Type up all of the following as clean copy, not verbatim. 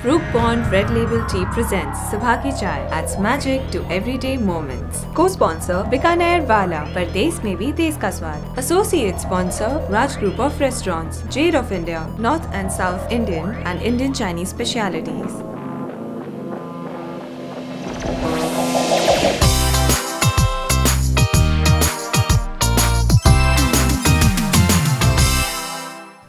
Brooke Bond Red Label Tea presents Subha Ki Chai, adds magic to everyday moments. Co-sponsor Bikaner Wala, परदेस में भी देश का स्वाद. Associate sponsor Raj Group of Restaurants, Jade of India, North and South Indian and Indian Chinese specialities.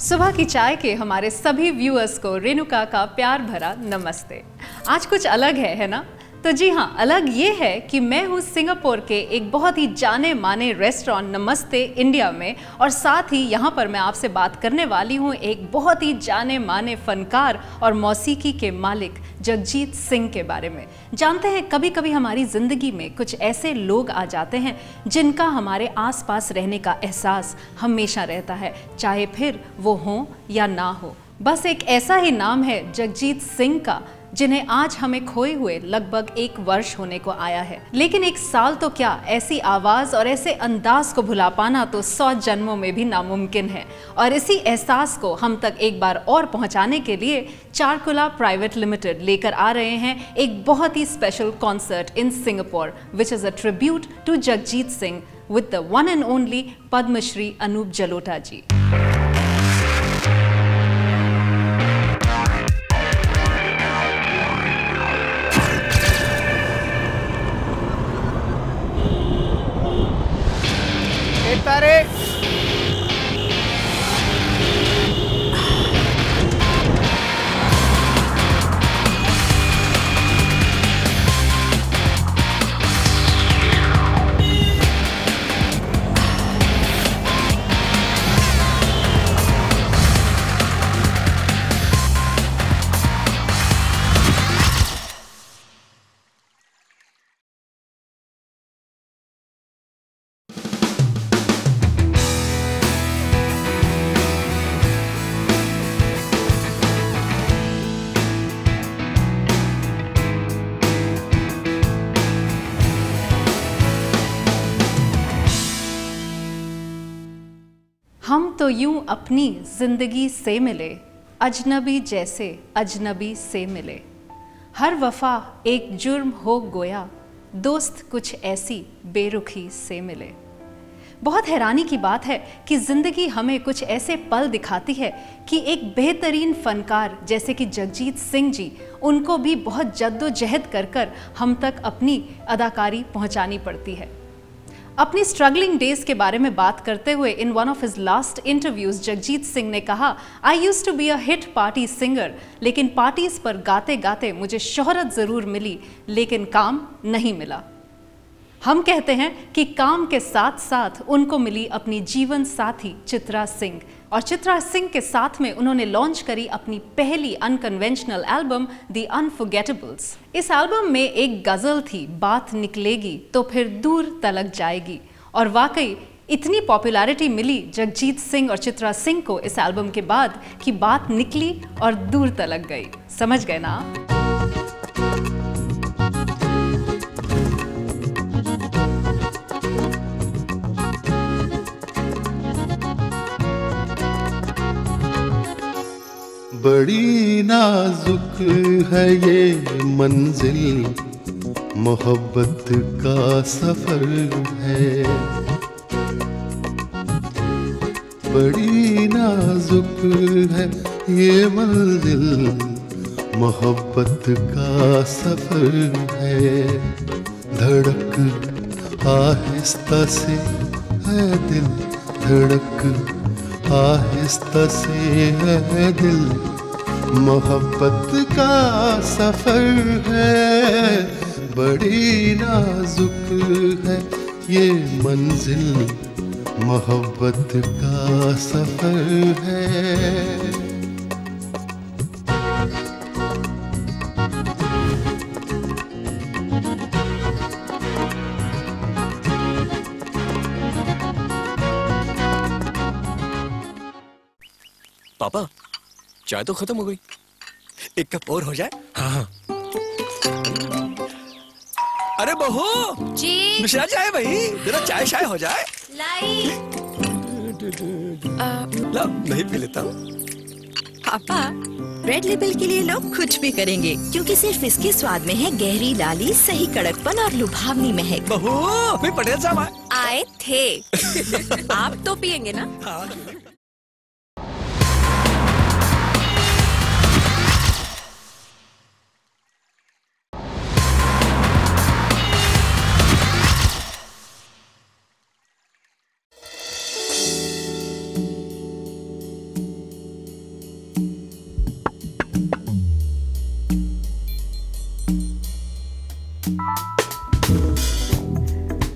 सुबह की चाय के हमारे सभी व्यूअर्स को रेणुका का प्यार भरा नमस्ते। आज कुछ अलग है ना? तो जी हाँ, अलग ये है कि मैं हूँ सिंगापुर के एक बहुत ही जाने माने रेस्टोरेंट नमस्ते इंडिया में, और साथ ही यहाँ पर मैं आपसे बात करने वाली हूँ एक बहुत ही जाने माने फनकार और मौसीकी के मालिक जगजीत सिंह के बारे में। जानते हैं, कभी कभी हमारी ज़िंदगी में कुछ ऐसे लोग आ जाते हैं जिनका हमारे आसपास रहने का एहसास हमेशा रहता है, चाहे फिर वो हो या ना हो। बस एक ऐसा ही नाम है जगजीत सिंह का, जिन्हें आज हमें खोए हुए लगभग 1 वर्ष होने को आया है। लेकिन 1 साल तो क्या, ऐसी आवाज़ और ऐसे अंदाज को भुला पाना तो 100 जन्मों में भी नामुमकिन है। और इसी एहसास को हम तक एक बार और पहुंचाने के लिए चारकुला प्राइवेट लिमिटेड लेकर आ रहे हैं एक बहुत ही special concert in Singapore, which is a tribute to Jagjit Singh with the one and only Padmashri Anup Jalota ji. तारे हम तो यूं अपनी जिंदगी से मिले, अजनबी जैसे अजनबी से मिले। हर वफा एक जुर्म हो गोया, दोस्त कुछ ऐसी बेरुखी से मिले। बहुत हैरानी की बात है कि ज़िंदगी हमें कुछ ऐसे पल दिखाती है कि एक बेहतरीन फनकार जैसे कि जगजीत सिंह जी, उनको भी बहुत जद्दोजहद कर हम तक अपनी अदाकारी पहुंचानी पड़ती है। अपनी स्ट्रगलिंग डेज के बारे में बात करते हुए in one of his last interviews Jagjit Singh ने कहा, I used to be a hit party singer, लेकिन पार्टीज पर गाते गाते मुझे शोहरत ज़रूर मिली, लेकिन काम नहीं मिला। हम कहते हैं कि काम के साथ साथ उनको मिली अपनी जीवन साथी चित्रा सिंह, और चित्रा सिंह के साथ में उन्होंने लॉन्च करी अपनी पहली अनकन्वेंशनल एल्बम द अनफॉरगेटेबल्स। इस एल्बम में एक गज़ल थी, बात निकलेगी तो फिर दूर तलक जाएगी, और वाकई इतनी पॉपुलैरिटी मिली जगजीत सिंह और चित्रा सिंह को इस एल्बम के बाद कि बात निकली और दूर तलक गई। समझ गए ना? बड़ी नाजुक है ये मंजिल, मोहब्बत का सफर है। बड़ी नाजुक है ये मंजिल, मोहब्बत का सफर है। धड़क आहिस्ता से है दिल, धड़क आहिस्ता से है दिल, मोहब्बत का सफर है। बड़ी नाजुक है ये मंजिल, मोहब्बत का सफर है। पापा, चाय तो खत्म हो गई, 1 कप और हो जाए? हाँ। अरे बहू जी, मिश्रा चाय भाई, जरा चाय शाय हो जाए। लाई। ला, नहीं पी लेता हूँ। पापा, रेड लेबल के लिए लोग कुछ भी करेंगे, क्योंकि सिर्फ इसके स्वाद में है गहरी लाली, सही कड़कपन और लुभावनी महक। बहू, मैं पटेल साहब आए थे। आप तो पियेंगे ना? हाँ।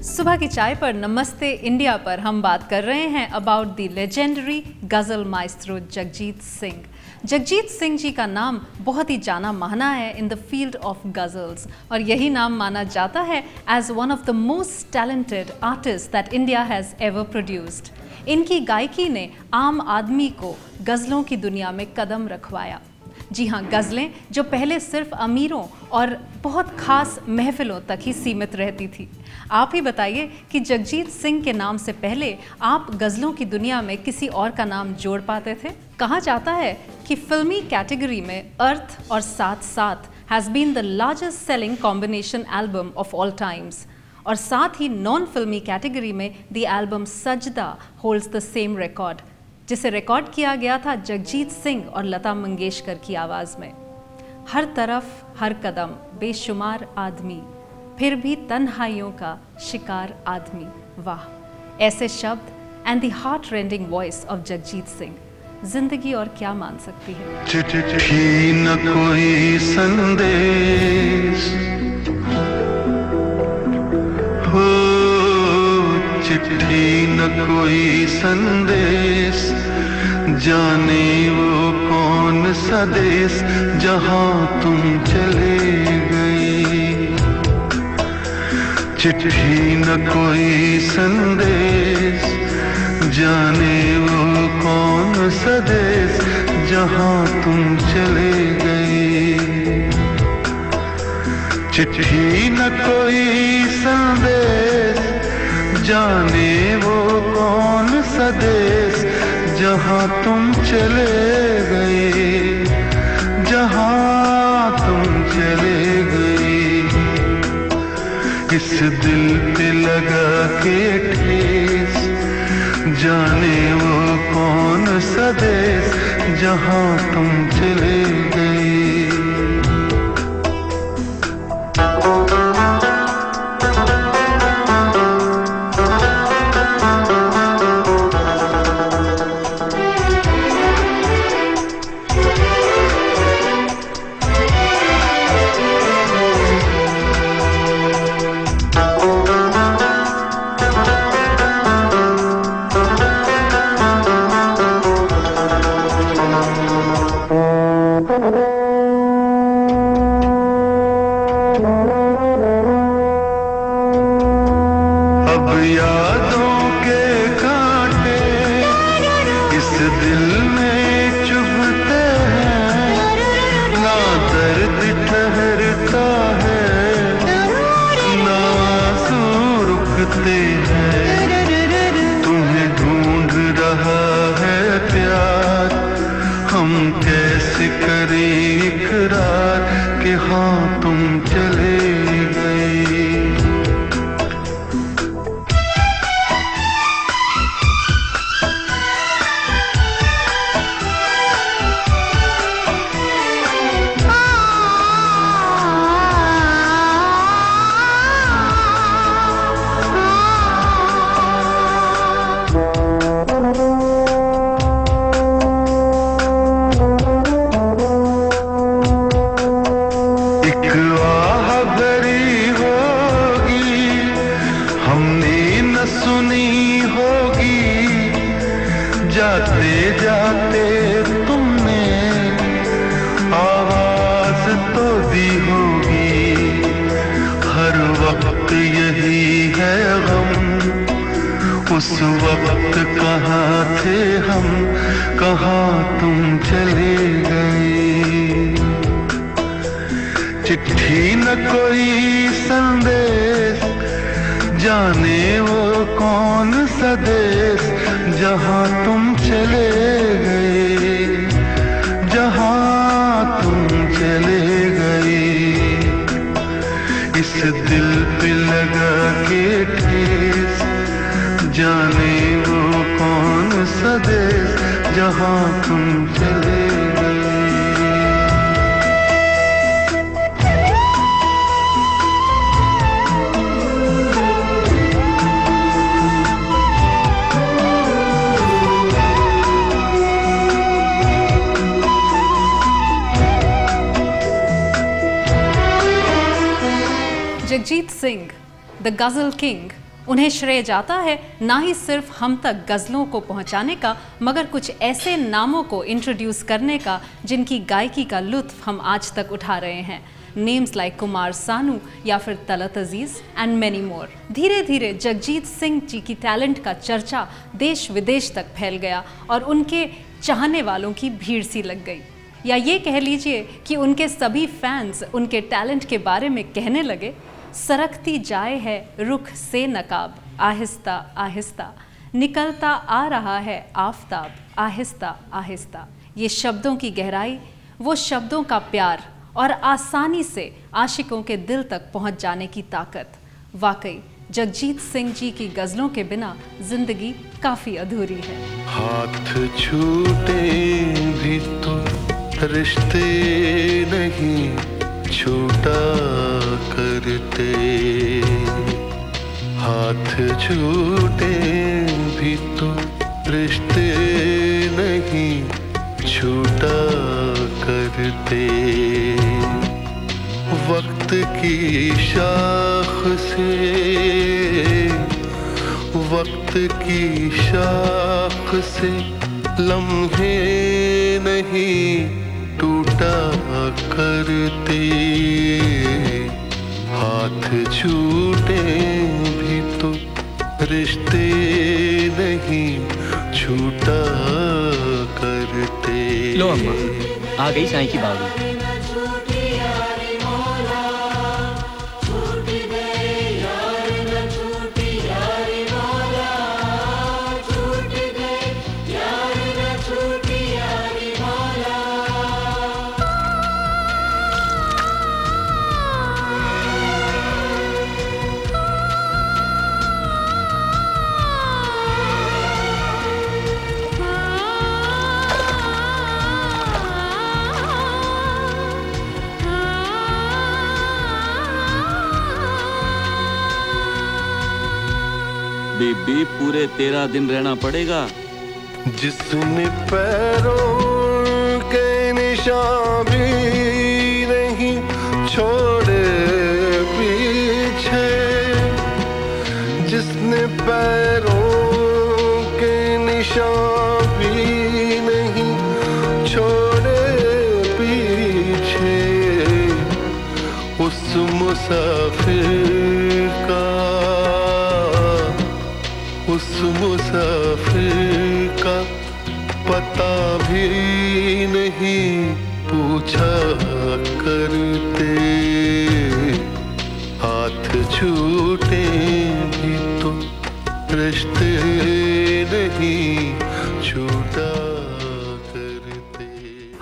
सुबह की चाय पर नमस्ते इंडिया पर हम बात कर रहे हैं about the legendary ghazal maestro Jagjit Singh. Jagjit Singh ji का नाम बहुत ही जाना माना है in the field of ghazals, और यही नाम माना जाता है as one of the most talented artist that India has ever produced. इनकी गायकी ने आम आदमी को गज़लों की दुनिया में कदम रखवाया। जी हाँ, गज़लें जो पहले सिर्फ अमीरों और बहुत ख़ास महफ़िलों तक ही सीमित रहती थी। आप ही बताइए कि जगजीत सिंह के नाम से पहले आप गज़लों की दुनिया में किसी और का नाम जोड़ पाते थे? कहा जाता है कि फिल्मी कैटेगरी में अर्थ और Saath Saath has been the largest selling combination album of all times, और साथ ही नॉन फिल्मी कैटेगरी में the album Sajda holds the same record, जिसे रिकॉर्ड किया गया था जगजीत सिंह और लता मंगेशकर की आवाज़ में। हर तरफ हर कदम बेशुमार आदमी, फिर भी तन्हाइयों का शिकार आदमी। वाह, ऐसे शब्द and the heart rending voice of Jagjit Singh. जिंदगी और क्या मान सकती है? चिट्ठी न कोई संदेश हो, चिट्ठी न कोई संदेश, जाने वो कौन सा देश जहां तुम चले गए। चिट्ठी न कोई संदेश, जाने वो कौन सा देश जहां तुम चले गए। चिट्ठी न कोई संदेश, जाने वो कौन सा देश जहां तुम चले गए, जहां तुम चले गए। इस दिल पे लगा के ठेस, जाने वो कौन सा देश जहां तुम चले गए। उस वक्त कहाँ थे हम, कहाँ तुम चले गए। चिट्ठी न कोई संदेश, जाने वो कौन सा देश जहाँ तुम चले गए, जहाँ दिल पे लगा के ठेस, जाने वो कौन सा देश जहाँ तुम चले गए। Jagjit Singh the ghazal king, उन्हें श्रेय जाता है ना ही सिर्फ हम तक गज़लों को पहुंचाने का, मगर कुछ ऐसे नामों को इंट्रोड्यूस करने का जिनकी गायकी का लुत्फ हम आज तक उठा रहे हैं। नेम्स लाइक कुमार सानू या फिर तलत अजीज़ एंड मैनी मोर। धीरे धीरे जगजीत सिंह जी की टैलेंट का चर्चा देश विदेश तक फैल गया और उनके चाहने वालों की भीड़ सी लग गई, या ये कह लीजिए कि उनके सभी फैंस उनके टैलेंट के बारे में कहने लगे, सरकती जाए है रुख से नकाब, आहिस्ता आहिस्ता निकलता आ रहा है आफताब, आहिस्ता आहिस्ता। ये शब्दों की गहराई, वो शब्दों का प्यार और आसानी से आशिकों के दिल तक पहुंच जाने की ताकत। वाकई जगजीत सिंह जी की गज़लों के बिना जिंदगी काफ़ी अधूरी है। हाथ छूटे भी तो रिश्ते नहीं छूटा करते, हाथ छूटे भी तो रिश्ते नहीं छूटा करते। वक्त की शाख से, वक्त की शाख से लम्हे नहीं टूटा करते, हाथ छूटे भी तो रिश्ते नहीं छूटा करते। लो अम्मा, आ गई चाय की बारी। बेबी पूरे 13 दिन रहना पड़ेगा। जिसने पैरों के निशान भी नहीं छोड़े पीछे, जिसने पैरों के निशान भी नहीं छोड़े पीछे, उस मुसाफिर का, उस मुसाफिर का पता भी नहीं पूछा करते। हाथ छूटे भी तो रिश्ते नहीं छूटा करते।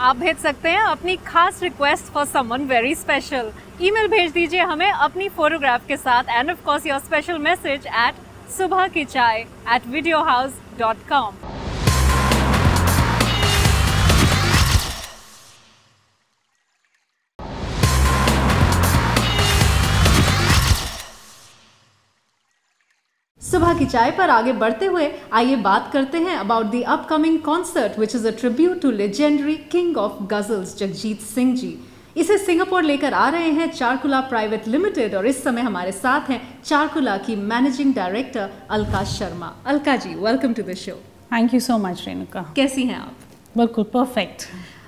आप भेज सकते हैं अपनी खास request for someone very special. Email भेज दीजिए हमें अपनी फोटोग्राफ के साथ end of course your special message eight subhakichay@videohouse.com। सुबह की चाय पर आगे बढ़ते हुए आइए बात करते हैं about the upcoming concert which is a tribute to legendary king of ghazals Jagjit Singh ji. इसे सिंगापुर लेकर आ रहे हैं चारकुला प्राइवेट लिमिटेड और इस समय हमारे साथ हैं चारकुला की managing director Alka Sharma. Alka ji, welcome to the show. Thank you so much Renuka. कैसी हैं आप? बिल्कुल परफेक्ट।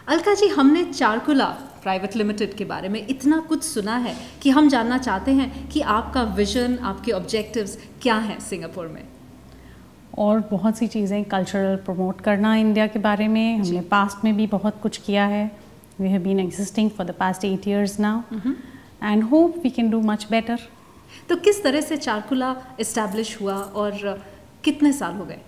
अलका जी, हमने चारकुला प्राइवेट लिमिटेड के बारे में इतना कुछ सुना है कि हम जानना चाहते हैं कि आपका विजन, आपके ऑब्जेक्टिव्स क्या हैं सिंगापुर में? और बहुत सी चीज़ें, कल्चरल प्रमोट करना इंडिया के बारे में। हमने पास्ट में भी बहुत कुछ किया है। We have been existing for the past 8 years now and hope we can do much better. तो किस तरह से चारकुला इस्टेब्लिश हुआ और कितने साल हो गए?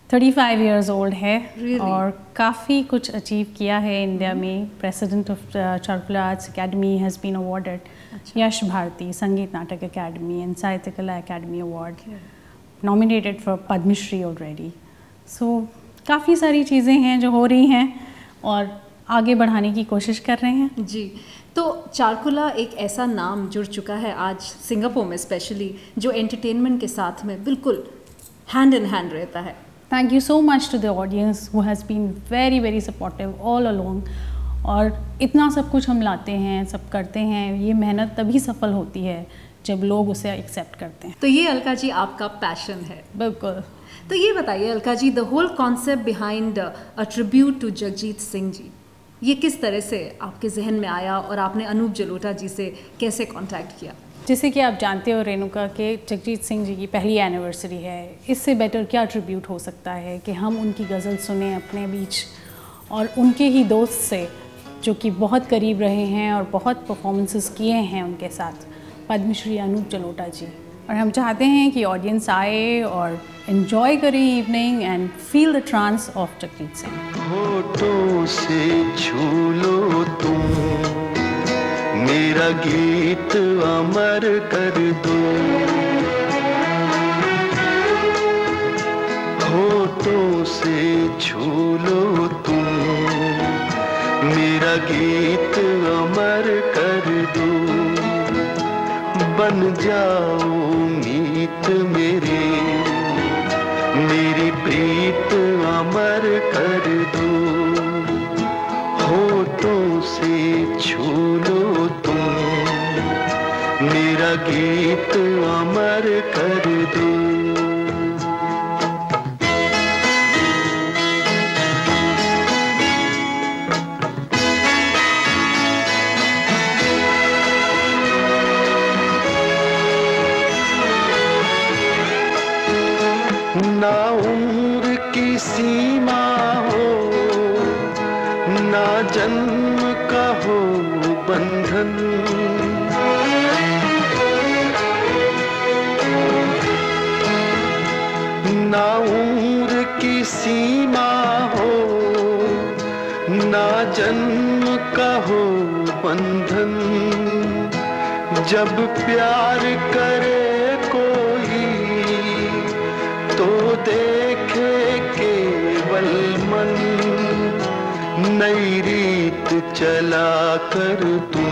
35 इयर्स ओल्ड है Really? और काफ़ी कुछ अचीव किया है इंडिया में। President of Charukala Arts Academy has been awarded, Yash Bharati Sangeet Natak Academy and Sahitya Kala Academy award, nominated for Padmashri already. So काफ़ी सारी चीज़ें हैं जो हो रही हैं और आगे बढ़ाने की कोशिश कर रहे हैं। जी, तो चारुकला एक ऐसा नाम जुड़ चुका है आज सिंगापुर में स्पेशली, जो एंटरटेनमेंट के साथ में बिल्कुल हैंड इन हैंड रहता है। Thank you so much to the audience who has been very very supportive all along। और इतना सब कुछ हम लाते हैं, सब करते हैं, ये मेहनत तभी सफल होती है जब लोग उसे एक्सेप्ट करते हैं। तो ये अलका जी आपका पैशन है। बिल्कुल। तो ये बताइए Alka ji, the whole concept behind a tribute to Jagjit Singh ji, ये किस तरह से आपके जहन में आया और आपने अनूप जलोटा जी से कैसे कांटेक्ट किया? जैसे कि आप जानते हो रेणुका के जगजीत सिंह जी की पहली एनिवर्सरी है, इससे बेटर क्या ट्रिब्यूट हो सकता है कि हम उनकी गज़ल सुने अपने बीच और उनके ही दोस्त से जो कि बहुत करीब रहे हैं और बहुत परफॉर्मेंसेस किए हैं उनके साथ, पद्मश्री अनूप जलोटा जी। और हम चाहते हैं कि ऑडियंस आए और एंजॉय करे evening and feel the trance of Jagjit Singh. होठों से छू लो तुम मेरा गीत अमर कर दो, होठों से छू लो तुम मेरा गीत अमर कर दो, बन जाओ मीत मेरे मेरी प्रीत अमर कर दो, होठों से छू लो तुम मेरा गीत अमर कर दो। ना उम्र की सीमा हो, ना जन्म का हो बंधन, ना उम्र की सीमा हो, ना जन्म का हो बंधन, जब प्यार करे कोई तो देखे केवल मन, नई रीत चला कर तू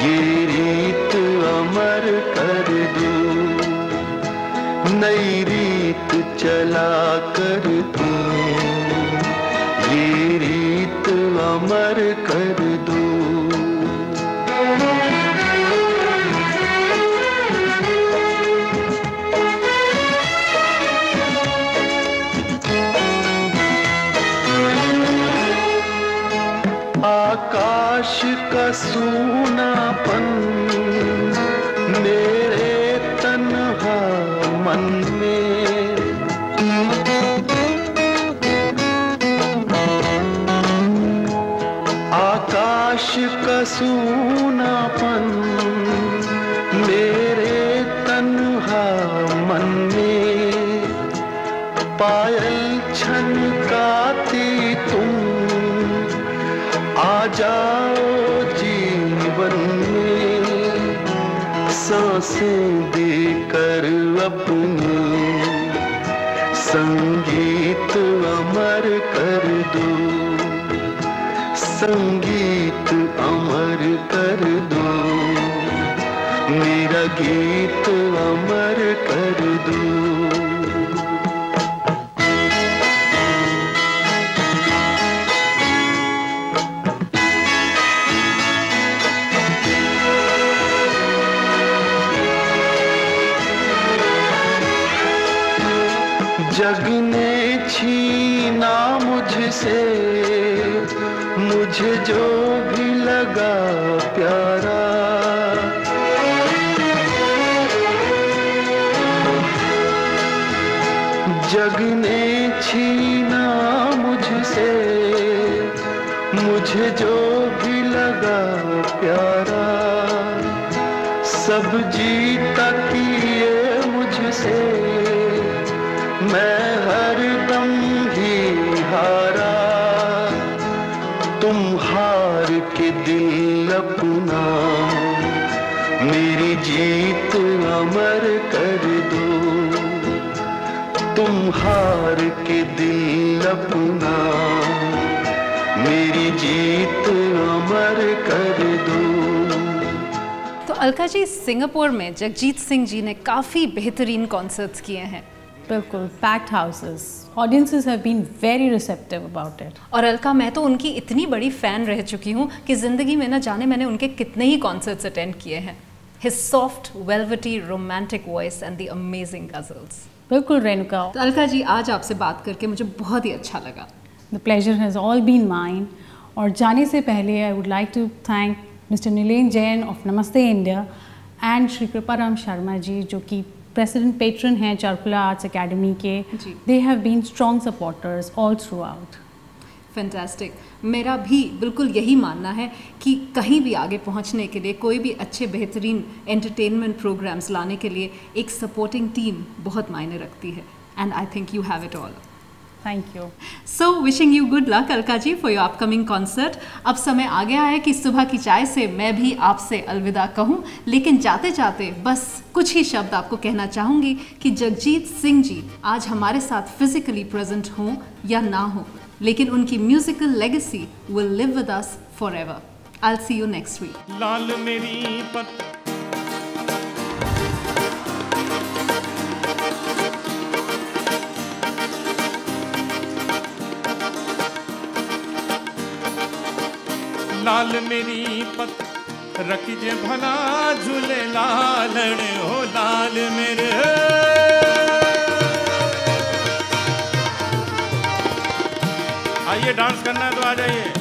ये रीत अमर कर दो, नई रीत चला कर तू ये रीत अमर कर दो। आकाश का सूनापन मेरे तन्हा मन में, आकाश का सूनापन मेरे तन्हा मन में, पायल छनकाती तुम आ जाओ जीवन में, सांसें देकर अपनी संगीत अमर कर दो, संगीत अमर कर दो, मेरा गीत अमर कर दो। जग ने छीना मुझसे मुझे जो भी लगा प्यारा, जग ने छीना मुझसे मुझे जो भी लगा प्यारा, सब जीता किए मुझसे मैं के दिल अपना मेरी जीत अमर कर दो, तुम हार के दिल अपना मेरी जीत अमर कर दो। तो अलका जी, सिंगापुर में जगजीत सिंह जी ने काफ़ी बेहतरीन कॉन्सर्ट्स किए हैं। बिल्कुल, packed houses, audiences have been very receptive about it. और अलका, मैं तो उनकी इतनी बड़ी फ़ैन रह चुकी हूँ कि ज़िंदगी में न जाने मैंने उनके कितने ही कॉन्सर्ट्स अटेंड किए हैं। His soft, velvety, romantic voice and the amazing ghazals. बिल्कुल रेणुका। तो अलका जी, आज आपसे बात करके मुझे बहुत ही अच्छा लगा। The pleasure has all been mine. और जाने से पहले I would like to thank Mr. Nilen Jain of Namaste India and Shri Kriparam Sharma ji, जो कि प्रेसिडेंट पेट्रन हैं चारुकला आर्ट्स एकेडमी के। They have been strong supporters all throughout. Fantastic. मेरा भी बिल्कुल यही मानना है कि कहीं भी आगे पहुंचने के लिए, कोई भी अच्छे बेहतरीन एंटरटेनमेंट प्रोग्राम्स लाने के लिए एक सपोर्टिंग टीम बहुत मायने रखती है। And I think you have it all. Thank you. So wishing you good luck Alka ji for your upcoming concert. अब समय आ गया है कि सुबह की चाय से मैं भी आपसे अलविदा कहूँ, लेकिन जाते जाते बस कुछ ही शब्द आपको कहना चाहूँगी कि जगजीत सिंह जी आज हमारे साथ फिजिकली प्रेजेंट हों या ना हो, लेकिन उनकी musical legacy will live with us forever. I will see you next week. लाल मेरी लाल मेरी पत रखिजे भला झूले लालण हो लाल मेरे। आइए डांस करना है तो आ जाइए।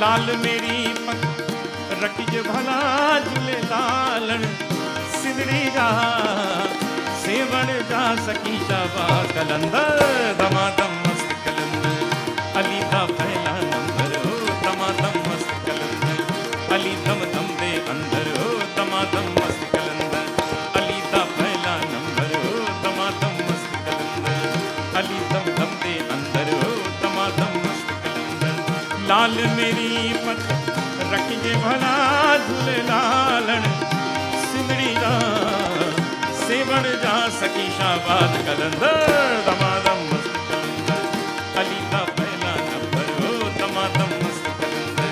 लाल मेरी पत रखिजे भला झूले लालण सिंदड़ी जा सेवण जा सकी जावा कलंदर दमादम मस्त कलंदर अली दा पहला नंबर हो दमादम मस्त कलंदर अली दम दम दे अंदर हो दमादम मस्त कलंदर अली दा पहला नंबर हो दमादम मस्त कलंदर अली दम दम दे अंदर हो दमादम मस्त कलंदर। लाल मेरी पत रखिए भला झूले लालण सिंदड़ी जा सेवण जा सकी शाबाद कलंदर दमादम मस्त कलंदर अली दा पहला नंबर हो दमादम मस्त कलंदर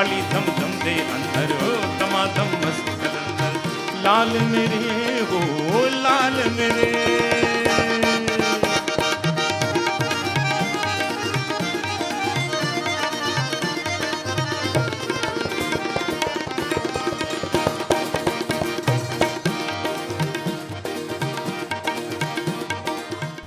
अली दम दम दे अंदर हो दमादम मस्त कलंदर। लाल मेरे हो लाल मेरे।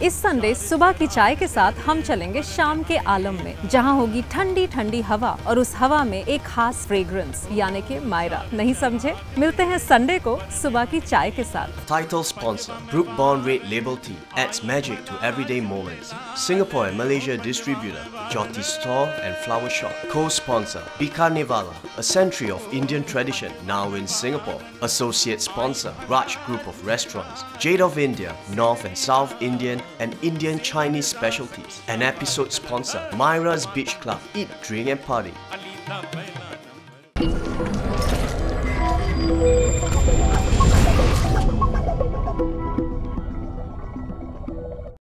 इस संडे सुबह की चाय के साथ हम चलेंगे शाम के आलम में, जहां होगी ठंडी ठंडी हवा और उस हवा में एक खास फ्रेग्रेंस, यानी कि मायरा। नहीं समझे? मिलते हैं संडे को सुबह की चाय के साथ। Title sponsor Brook Bond Red Label Tea adds magic to everyday moments. Singapore and Malaysia distributor Jyoti Store and Flower Shop. Co-sponsor Bika Nevala, a century of Indian tradition now in Singapore. Associate sponsor Raj Group of Restaurants, Jade of India, North and South Indian and Indian Chinese specialties. An episode sponsor Myra's Beach Club. Eat, drink and party.